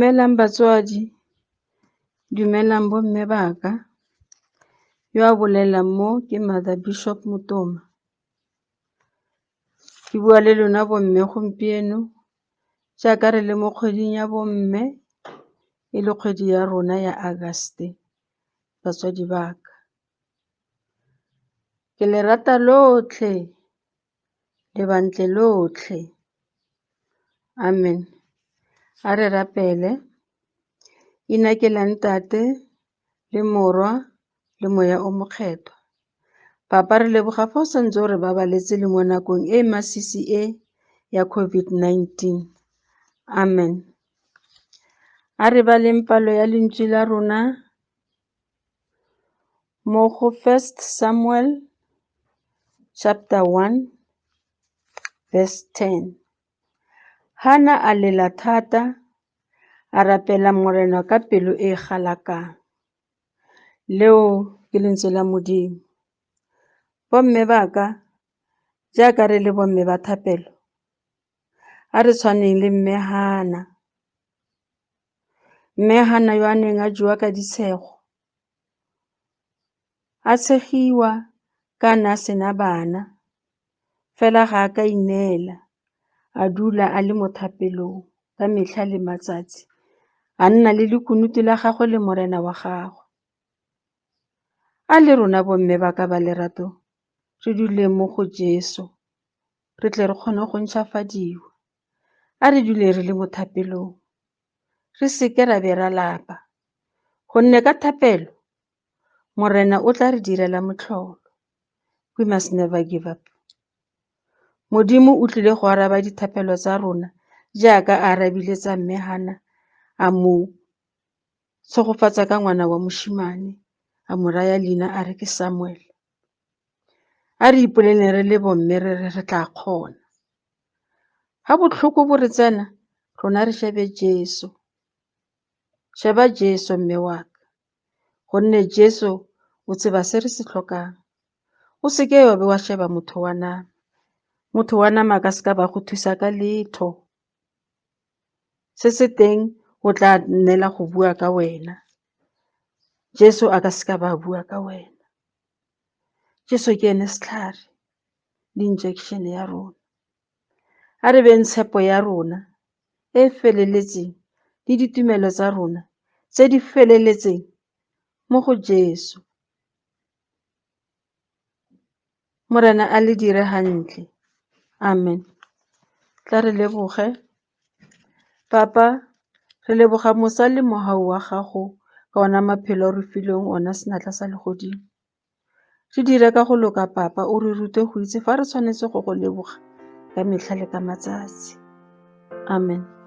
Dumelang batswadi, dumelang bomme ba ka. Yo a bolelang mo ke Mother Bishop Motoma. Ke bua le lona bomme gompieno jaaka re le mo kgweding ya bomme e le kgwedi ya rona ya August. Batswadi ba ka, ke le rata lotlhe le bantle lotlhe. Amen. A re rapele. Inakela ntate le morwa le moya o mokgethwa. Papa, re leboga fa o santse o re babaletse le mo nakong e masisi e ya COVID-19. Amen. A re baleng palo ya lentswe la rona mo go 1 Samuel chapter 1 verse 10. Hana a lela thata, a rapela morena ka pelo e galakang. Leo ke lentswe la Modimo. Bomme ba ka, jaaka re le bomme ba thapelo, a re tshwaneng le mme Hana. Mme Hana yo a neng a jua ka ditshego, a tshegiwa ka na sena bana, fela ga a ka ineela, a dula a le mo thapelong ka metlha le matsatsi, a nna le lekunutu la gagwe le morena wa gagwe. A le rona bomme ba ka ba lerato, re dule mo go Jesu, re tle re kgone go ntšhwafadiwa. A re dule re le mo thapelong, re seke ra be ra lapa, gonne ka thapelo morena o tla re direla motlholo. We must never give up. Modimo o tlile go araba dithapelo tsa rona jaaka a arabile tsa mme Hana, a mo tshegofatsa ka ngwana wa moshimane, a mo raya leina a re ke Samuel. A re ipoleleng re le bomme re tla kgona. Ga botlhoko bo re tsena, rona re shebe Jesu. Sheba Jesu mme wa ka, gonne Jesu o tseba se re se tlhokang. O seke wa be wa sheba motho wa nama. Motho wa nama ka seka ba go thusa ka letho. Se se teng o tla nnela go bua ka wena. Jesu a ka seka ba bua ka wena. Jesu ke ene setlhare le injection ya rona. A re beng tshepo ya rona e feleletseng le ditumelo tsa rona tse di feleletseng mo go Jesu. Morena a le dire hantle. Amen. Tla re leboge. Papa, re leboga mosa le mogau wa gago ka ona maphelo a re fileng ona senatla sa legodimo. Re dire ka go loka Papa, o re rute go itse fa re tshwanetse go go leboga ka metlha le ka matsatsi. Amen.